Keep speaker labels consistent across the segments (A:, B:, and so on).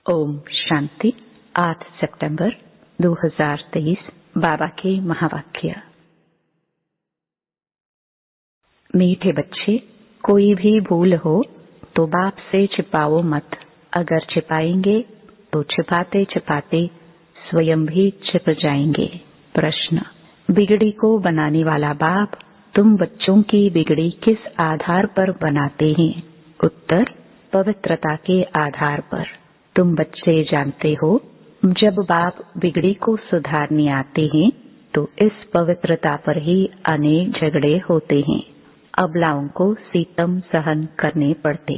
A: ओम शांति। 8 सितंबर 2023 बाबा के महावाक्य। मीठे बच्चे, कोई भी भूल हो तो बाप से छिपाओ मत। अगर छिपाएंगे तो छिपाते छिपाते स्वयं भी छिप जाएंगे। प्रश्न: बिगड़ी को बनाने वाला बाप तुम बच्चों की बिगड़ी किस आधार पर बनाते हैं? उत्तर: पवित्रता के आधार पर। तुम बच्चे जानते हो, जब बाप बिगड़ी को सुधारने आते हैं तो इस पवित्रता पर ही अनेक झगड़े होते हैं। अबलाओं को सितम सहन करने पड़ते।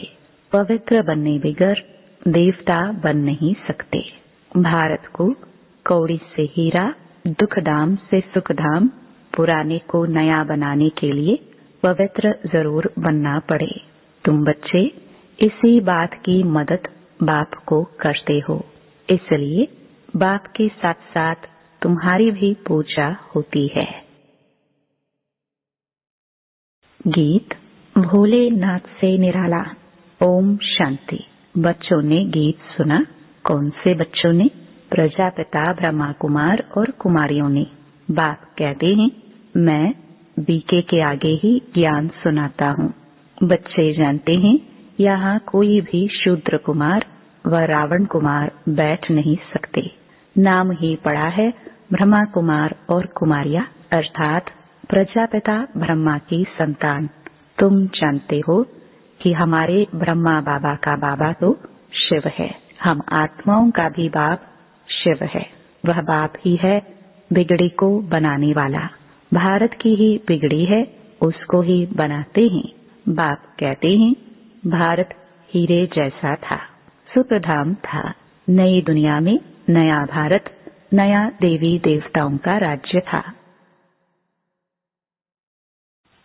A: पवित्र बनने बगैर देवता बन नहीं सकते। भारत को कौड़ी से हीरा, दुखधाम से सुखधाम, पुराने को नया बनाने के लिए पवित्र जरूर बनना पड़े। तुम बच्चे इसी बात की मदद बाप को करते हो, इसलिए बाप के साथ साथ तुम्हारी भी पूजा होती है। गीत भोलेनाथ से निराला। ओम शांति। बच्चों ने गीत सुना। कौन से बच्चों ने? प्रजापिता ब्रह्मा कुमार और कुमारियों ने। बाप कहते हैं, मैं बीके के आगे ही ज्ञान सुनाता हूँ। बच्चे जानते हैं, यहाँ कोई भी शूद्र कुमार व रावण कुमार बैठ नहीं सकते। नाम ही पड़ा है ब्रह्मा कुमार और कुमारियां, अर्थात प्रजापिता ब्रह्मा की संतान। तुम जानते हो कि हमारे ब्रह्मा बाबा का बाबा तो शिव है। हम आत्माओं का भी बाप शिव है। वह बाप ही है बिगड़ी को बनाने वाला। भारत की ही बिगड़ी है, उसको ही बनाते हैं। बाप कहते हैं, भारत हीरे जैसा था, सुखधाम था। नई दुनिया में नया भारत, नया देवी देवताओं का राज्य था।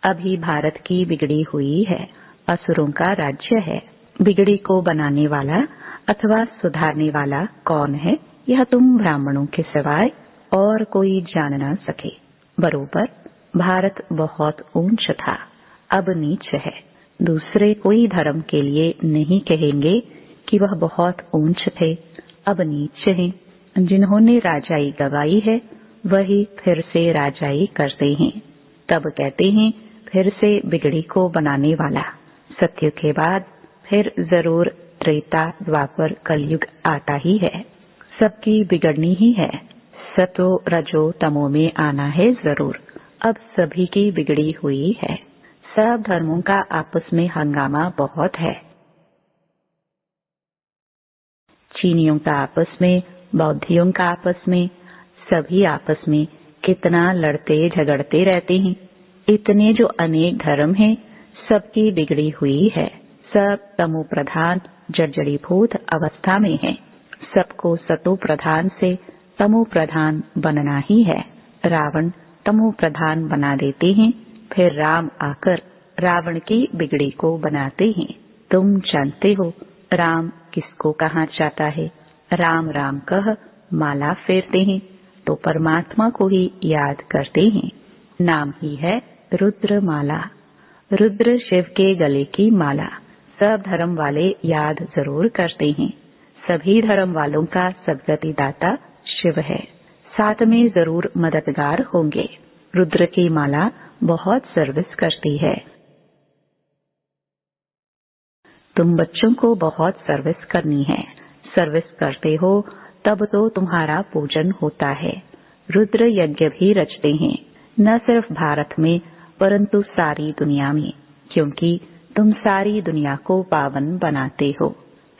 A: अभी भारत की बिगड़ी हुई है, असुरों का राज्य है। बिगड़ी को बनाने वाला अथवा सुधारने वाला कौन है, यह तुम ब्राह्मणों के सिवाय और कोई जान न सके। बरोबर भारत बहुत ऊंच था, अब नीच है। दूसरे कोई धर्म के लिए नहीं कहेंगे कि वह बहुत ऊंच थे, अब नीच हैं। जिन्होंने राजाई गवाई है वही फिर से राजाई करते हैं। तब कहते हैं, फिर से बिगड़ी को बनाने वाला। सत्य के बाद फिर जरूर त्रेता द्वापर कलयुग आता ही है। सबकी बिगड़नी ही है। सतो रजो तमो में आना है जरूर। अब सभी की बिगड़ी हुई है। सब धर्मों का आपस में हंगामा बहुत है। चीनियों का आपस में, बौद्धियों का आपस में, सभी आपस में कितना लड़ते झगड़ते रहते हैं। इतने जो अनेक धर्म हैं, सबकी बिगड़ी हुई है। सब तमो प्रधान जर्जरीभूत अवस्था में है। सबको सतो प्रधान से तमो प्रधान बनना ही है। रावण तमो प्रधान बना देते हैं, फिर राम आकर रावण की बिगड़ी को बनाते हैं। तुम जानते हो राम किसको कहाँ चाहता है। राम राम कह माला फेरते हैं तो परमात्मा को ही याद करते हैं। नाम ही है रुद्र माला। रुद्र शिव के गले की माला। सब धर्म वाले याद जरूर करते हैं। सभी धर्म वालों का सद्गति दाता शिव है। साथ में जरूर मददगार होंगे। रुद्र की माला बहुत सर्विस करती है। तुम बच्चों को बहुत सर्विस करनी है। सर्विस करते हो तब तो तुम्हारा पूजन होता है। रुद्र यज्ञ भी रचते हैं, न सिर्फ भारत में परंतु सारी दुनिया में, क्योंकि तुम सारी दुनिया को पावन बनाते हो।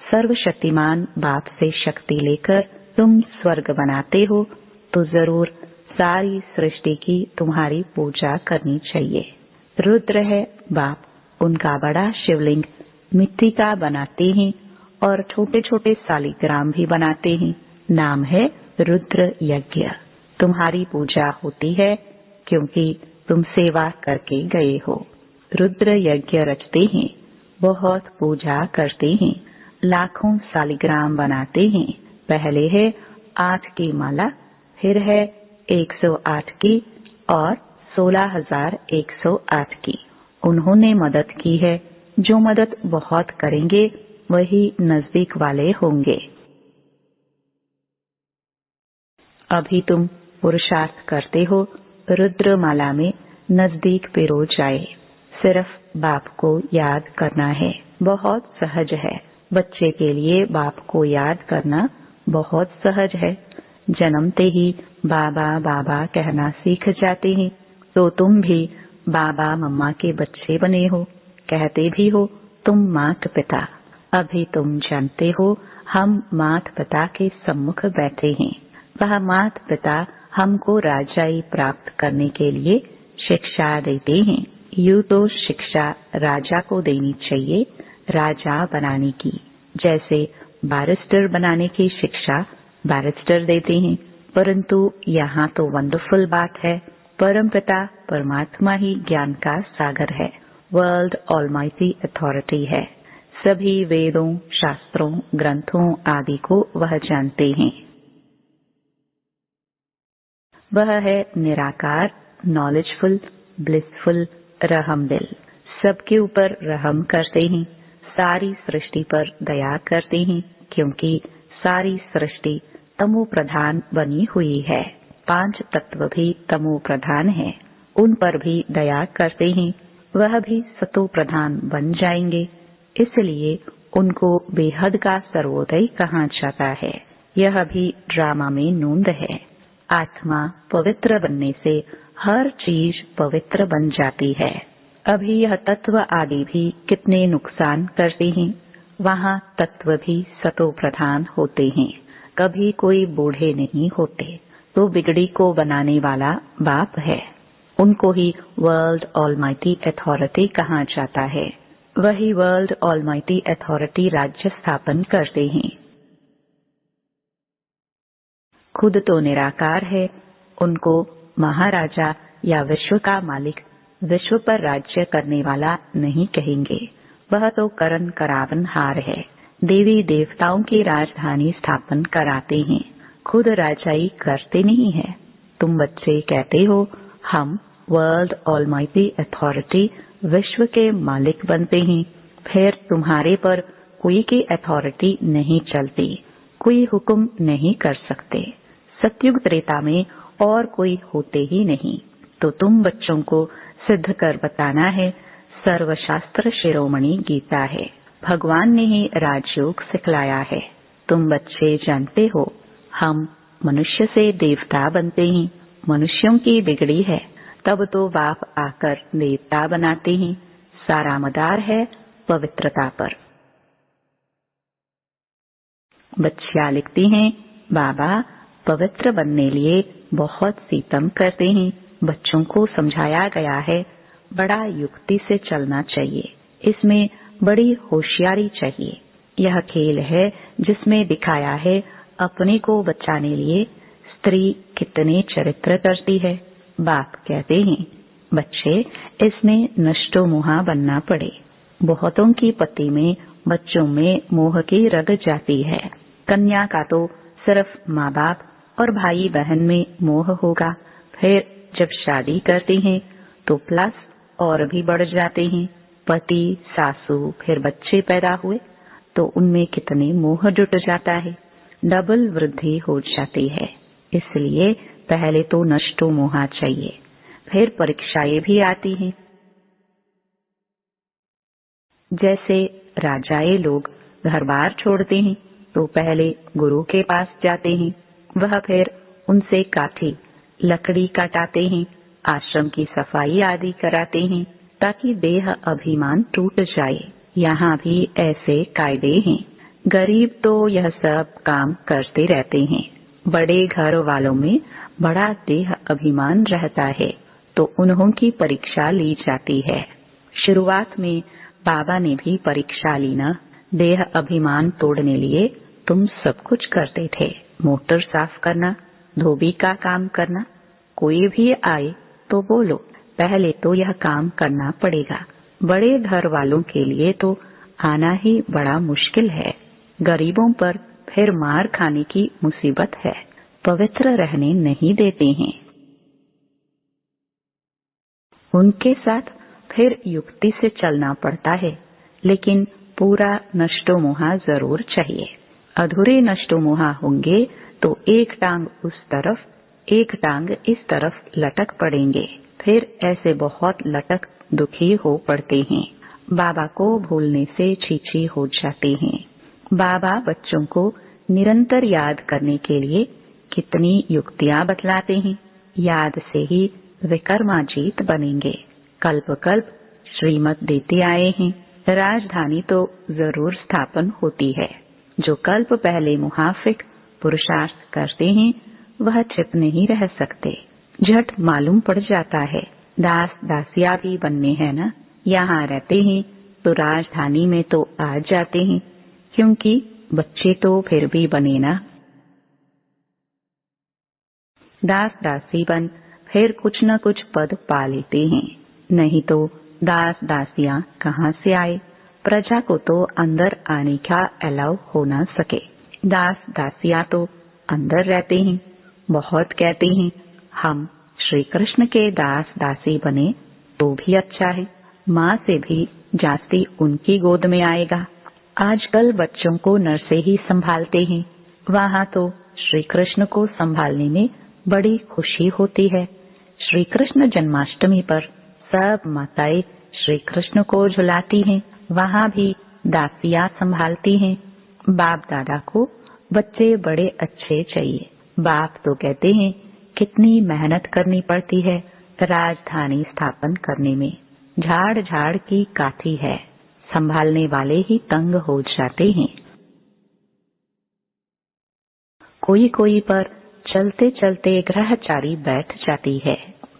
A: सर्वशक्तिमान बाप से शक्ति लेकर तुम स्वर्ग बनाते हो, तो जरूर सारी सृष्टि की तुम्हारी पूजा करनी चाहिए। रुद्र है बाप, उनका बड़ा शिवलिंग मिट्टी का बनाते हैं और छोटे छोटे शालिग्राम भी बनाते हैं। नाम है रुद्र यज्ञ। तुम्हारी पूजा होती है क्योंकि तुम सेवा करके गए हो। रुद्र यज्ञ रचते हैं, बहुत पूजा करते हैं, लाखों शालिग्राम बनाते हैं। पहले है 8 की माला, फिर है 108 की और 16,108 की। उन्होंने मदद की है। जो मदद बहुत करेंगे वही नजदीक वाले होंगे। अभी तुम पुरुषार्थ करते हो, रुद्रमाला में नजदीक पिरो जाए। सिर्फ बाप को याद करना है, बहुत सहज है। बच्चे के लिए बाप को याद करना बहुत सहज है। जन्मते ही बाबा बाबा कहना सीख जाते हैं, तो तुम भी बाबा मम्मा के बच्चे बने हो। कहते भी हो तुम मात पिता। अभी तुम जानते हो हम मात पिता के सम्मुख बैठे हैं। वह मात पिता हमको राजाई प्राप्त करने के लिए शिक्षा देते हैं। यूं तो शिक्षा राजा को देनी चाहिए, राजा बनाने की। जैसे बैरिस्टर बनाने की शिक्षा बैरिस्टर देते हैं, परंतु यहाँ तो वंडरफुल बात है, परमपिता परमात्मा ही ज्ञान का सागर है, वर्ल्ड ऑलमाइटी अथॉरिटी है। सभी वेदों, शास्त्रों, ग्रंथों आदि को वह जानते हैं। वह है निराकार, नॉलेजफुल, ब्लिसफुल, रहम दिल। सबके ऊपर रहम करते हैं, सारी सृष्टि पर दया करते हैं, क्योंकि सारी सृष्टि तमो प्रधान बनी हुई है। 5 तत्व भी तमो प्रधान है, उन पर भी दया करते हैं। वह भी सतो प्रधान बन जाएंगे, इसलिए उनको बेहद का सर्वोदय कहा जाता है। यह भी ड्रामा में नूंद है। आत्मा पवित्र बनने से हर चीज पवित्र बन जाती है। अभी यह तत्व आदि भी कितने नुकसान करते हैं। वहाँ तत्व भी सतो प्रधान होते हैं, कभी कोई बूढ़े नहीं होते। तो बिगड़ी को बनाने वाला बाप है, उनको ही वर्ल्ड ऑलमाइटी अथॉरिटी कहा जाता है। वही वर्ल्ड ऑलमाइटी अथॉरिटी राज्य स्थापन करते हैं। खुद तो निराकार है, उनको महाराजा या विश्व का मालिक, विश्व पर राज्य करने वाला नहीं कहेंगे। वह तो करन करावन हार है, देवी देवताओं की राजधानी स्थापन कराते हैं, खुद राजाई करते नहीं है। तुम बच्चे कहते हो हम वर्ल्ड ऑलमाइटी अथॉरिटी विश्व के मालिक बनते हैं, फिर तुम्हारे पर कोई की अथॉरिटी नहीं चलती, कोई हुक्म नहीं कर सकते। सतयुग त्रेता में और कोई होते ही नहीं, तो तुम बच्चों को सिद्ध कर बताना है। सर्वशास्त्र शिरोमणि गीता है, भगवान ने ही राजयोग सिखलाया है। तुम बच्चे जानते हो हम मनुष्य से देवता बनते हैं, मनुष्यों की बिगड़ी है, तब तो बाप आकर देवता बनाते हैं। सारा मदार है पवित्रता पर। बच्चियां लिखती हैं, बाबा पवित्र बनने लिए बहुत सीतम करते हैं। बच्चों को समझाया गया है बड़ा युक्ति से चलना चाहिए, इसमें बड़ी होशियारी चाहिए। यह खेल है जिसमें दिखाया है अपने को बचाने लिए स्त्री कितने चरित्र करती है। बाप कहते हैं बच्चे इसमें नष्टो मोहा बनना पड़े। बहुतों की पति में बच्चों में मोह की रग जाती है। कन्या का तो सिर्फ माँ बाप और भाई बहन में मोह होगा, फिर जब शादी करती हैं तो प्लस और भी बढ़ जाते हैं। पति, सासू, फिर बच्चे पैदा हुए तो उनमें कितने मोह जुट जाता है, डबल वृद्धि हो जाती है। इसलिए पहले तो नष्टो मोहा चाहिए, फिर परीक्षाएं भी आती हैं। जैसे राजाए लोग घर बार छोड़ते हैं तो पहले गुरु के पास जाते हैं, वह फिर उनसे काठी लकड़ी काटाते हैं, आश्रम की सफाई आदि कराते हैं ताकि देह अभिमान टूट जाए। यहाँ भी ऐसे कायदे हैं। गरीब तो यह सब काम करते रहते हैं। बड़े घर वालों में बड़ा देह अभिमान रहता है तो उन्हों की परीक्षा ली जाती है। शुरुआत में बाबा ने भी परीक्षा ली ना, देह अभिमान तोड़ने लिए तुम सब कुछ करते थे, मोटर साफ करना, धोबी का काम करना। कोई भी आए तो बोलो पहले तो यह काम करना पड़ेगा। बड़े घर वालों के लिए तो आना ही बड़ा मुश्किल है, गरीबों पर फिर मार खाने की मुसीबत है, पवित्र रहने नहीं देते हैं। उनके साथ फिर युक्ति से चलना पड़ता है, लेकिन पूरा नष्टो मोहा जरूर चाहिए। अधूरे नष्टो मोहा होंगे तो एक टांग उस तरफ, एक टांग इस तरफ लटक पड़ेंगे। फिर ऐसे बहुत लटक दुखी हो पड़ते हैं। बाबा को भूलने से छीछी हो जाते हैं। बाबा बच्चों को निरंतर याद करने के लिए कितनी युक्तियां बतलाते हैं। याद से ही विक्रमाजीत बनेंगे। कल्प कल्प श्रीमत देते आए हैं। राजधानी तो जरूर स्थापन होती है। जो कल्प पहले मुहाफिक पुरुषार्थ करते हैं वह छिप नहीं रह सकते। झट मालूम पड़ जाता है। दास दासिया भी बनने हैं ना। यहाँ रहते हैं तो राजधानी में तो आ जाते हैं, क्योंकि बच्चे तो फिर भी बने ना। दास दासी बन फिर कुछ न कुछ पद पा लेते हैं। नहीं तो दास दासियां कहाँ से आए। प्रजा को तो अंदर आने का अलाउ हो ना सके। दास दासियां तो अंदर रहते हैं। बहुत कहते हैं हम श्री कृष्ण के दास दासी बने तो भी अच्छा है। माँ से भी जास्ती उनकी गोद में आएगा। आजकल बच्चों को नर्से ही संभालते हैं। वहाँ तो श्री कृष्ण को संभालने में बड़ी खुशी होती है। श्री कृष्ण जन्माष्टमी पर सब माताएं श्री कृष्ण को झुलाती हैं। वहाँ भी दासियां संभालती हैं। बाप दादा को बच्चे बड़े अच्छे चाहिए। बाप तो कहते हैं कितनी मेहनत करनी पड़ती है राजधानी स्थापन करने में। झाड़ झाड़ की काठी है, संभालने वाले ही तंग हो जाते हैं। कोई कोई पर चलते चलते ग्रहचारी बैठ जाती है।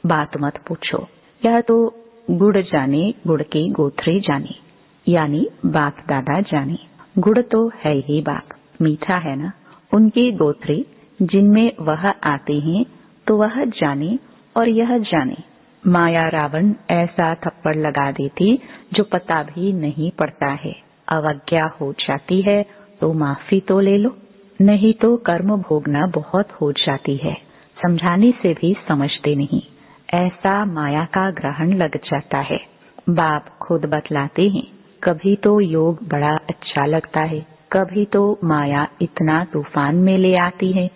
A: बात मत पूछो। यह तो गुड़ जाने गुड़ की गोथरी जाने, यानी बाप दादा जाने। गुड़ तो है ही बाप, मीठा है ना। उनकी गोथरी जिनमें वह आते हैं तो वह जाने और यह जाने। माया रावण ऐसा थप्पड़ लगा देती जो पता भी नहीं पड़ता है। अवज्ञा हो जाती है तो माफी तो ले लो, नहीं तो कर्म भोगना बहुत हो जाती है। समझाने से भी समझते नहीं। ऐसा माया का ग्रहण लग जाता है। बाप खुद बतलाते हैं कभी तो योग बड़ा अच्छा लगता है, कभी तो माया इतना तूफान में ले आती है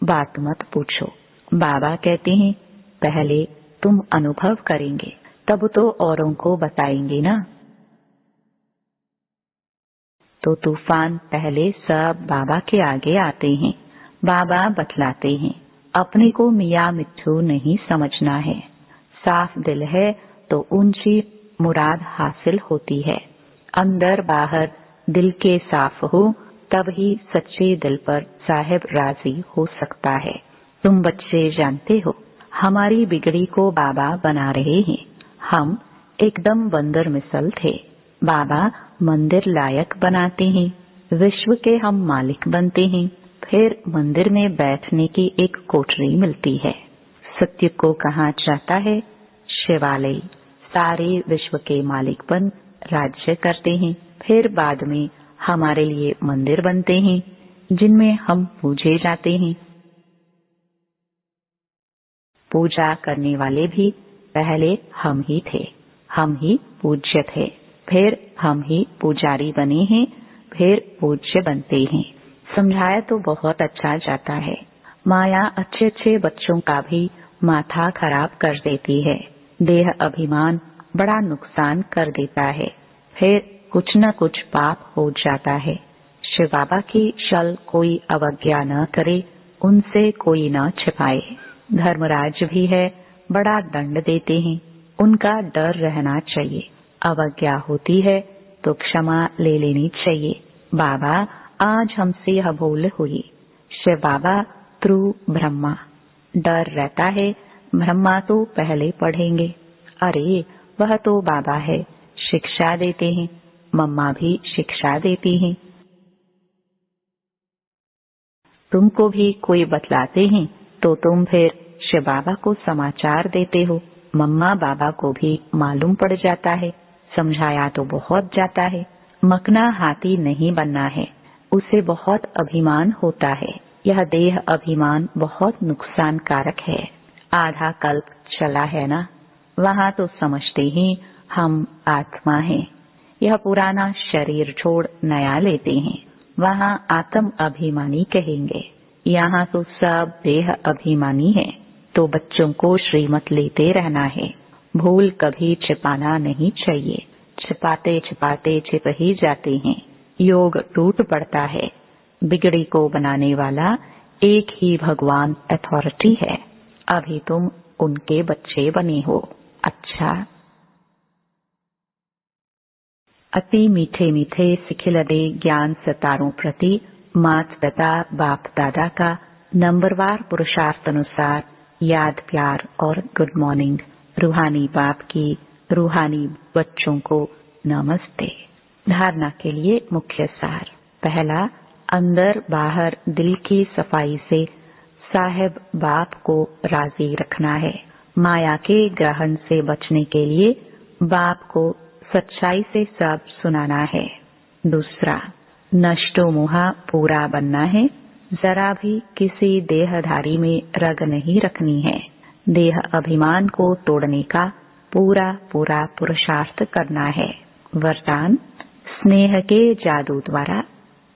A: बात मत पूछो। बाबा कहते हैं पहले तुम अनुभव करेंगे तब तो औरों को बताएंगे ना। तो तूफान पहले सब बाबा के आगे आते हैं। बाबा बतलाते हैं अपने को मियाँ मिट्ठू नहीं समझना है। साफ दिल है तो ऊंची मुराद हासिल होती है। अंदर बाहर दिल के साफ हो तब ही सच्चे दिल पर साहिब राजी हो सकता है। तुम बच्चे जानते हो हमारी बिगड़ी को बाबा बना रहे हैं। हम एकदम बंदर मिसल थे। बाबा मंदिर लायक बनाते हैं। विश्व के हम मालिक बनते हैं। फिर मंदिर में बैठने की एक कोठरी मिलती है। सत्य को कहा जाता है शिवालय। सारे विश्व के मालिक बन राज्य करते हैं। फिर बाद में हमारे लिए मंदिर बनते हैं जिनमें हम पूजे जाते हैं। पूजा करने वाले भी पहले हम ही थे। हम ही पूज्य थे, फिर हम ही पुजारी बने हैं, फिर पूज्य बनते हैं। समझाया तो बहुत अच्छा जाता है। माया अच्छे अच्छे बच्चों का भी माथा खराब कर देती है। देह अभिमान बड़ा नुकसान कर देता है। फिर कुछ न कुछ पाप हो जाता है। शिव बाबा की शल कोई अवज्ञा न करे, उनसे कोई न छिपाए। धर्मराज भी है, बड़ा दंड देते हैं। उनका डर रहना चाहिए। अवज्ञा होती है तो क्षमा ले लेनी चाहिए। बाबा आज हमसे यह भूल हुई। शिव बाबा थ्रू ब्रह्मा। डर रहता है ब्रह्मा तो पहले पढ़ेंगे। अरे वह तो बाबा है, शिक्षा देते हैं। मम्मा भी शिक्षा देती हैं। तुमको भी कोई बतलाते हैं तो तुम फिर शिव बाबा को समाचार देते हो। मम्मा बाबा को भी मालूम पड़ जाता है। समझाया तो बहुत जाता है। मकना हाथी नहीं बनना है, उसे बहुत अभिमान होता है। यह देह अभिमान बहुत नुकसानकारक है। आधा कल्प चला है ना, वहाँ तो समझते ही हम आत्मा हैं। यह पुराना शरीर छोड़ नया लेते हैं, वहाँ आत्म अभिमानी कहेंगे। यहाँ तो सब देह अभिमानी है, तो बच्चों को श्रीमत लेते रहना है। भूल कभी छिपाना नहीं चाहिए, छिपाते छिपाते छिप ही जाते हैं, योग टूट पड़ता है। बिगड़ी को बनाने वाला एक ही भगवान अथॉरिटी है। अभी तुम उनके बच्चे बने हो। अच्छा, अति मीठे मीठे सिखिलदे ज्ञान सितारों प्रति माता पिता बाप दादा का नंबरवार पुरुषार्थ अनुसार याद प्यार और गुड मॉर्निंग। रूहानी बाप की रूहानी बच्चों को नमस्ते। धारणा के लिए मुख्य सार। पहला, अंदर बाहर दिल की सफाई से साहेब बाप को राजी रखना है। माया के ग्रहण से बचने के लिए बाप को सच्चाई से सब सुनाना है। दूसरा, नष्टो मोहा पूरा बनना है, जरा भी किसी देहधारी में रग नहीं रखनी है। देह अभिमान को तोड़ने का पूरा पूरा पुरुषार्थ करना है। वरदान, स्नेह के जादू द्वारा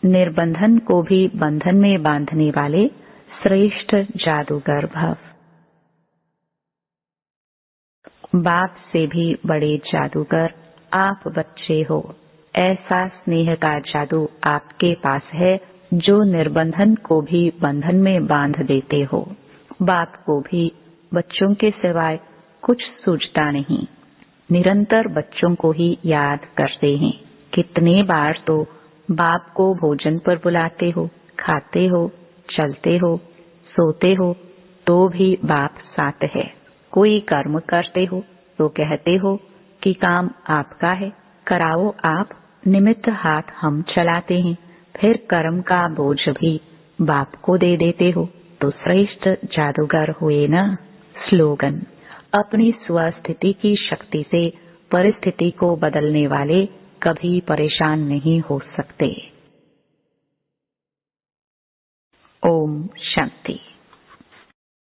A: निर्बंधन को भी बंधन में बांधने वाले श्रेष्ठ जादूगर भव। बाप से भी बड़े जादूगर आप बच्चे हो। ऐसा स्नेह का जादू आपके पास है जो निर्बंधन को भी बंधन में बांध देते हो। बाप को भी बच्चों के सिवाय कुछ सूझता नहीं, निरंतर बच्चों को ही याद करते हैं। कितने बार तो बाप को भोजन पर बुलाते हो, खाते हो, चलते हो, सोते हो, तो भी बाप साथ है। कोई कर्म करते हो तो कहते हो कि काम आपका है, कराओ आप, निमित्त हाथ हम चलाते हैं। फिर कर्म का बोझ भी बाप को दे देते हो, तो श्रेष्ठ जादूगर हुए ना। स्लोगन, अपनी स्वस्थिति की शक्ति से परिस्थिति को बदलने वाले कभी परेशान नहीं हो सकते। ओम शांति।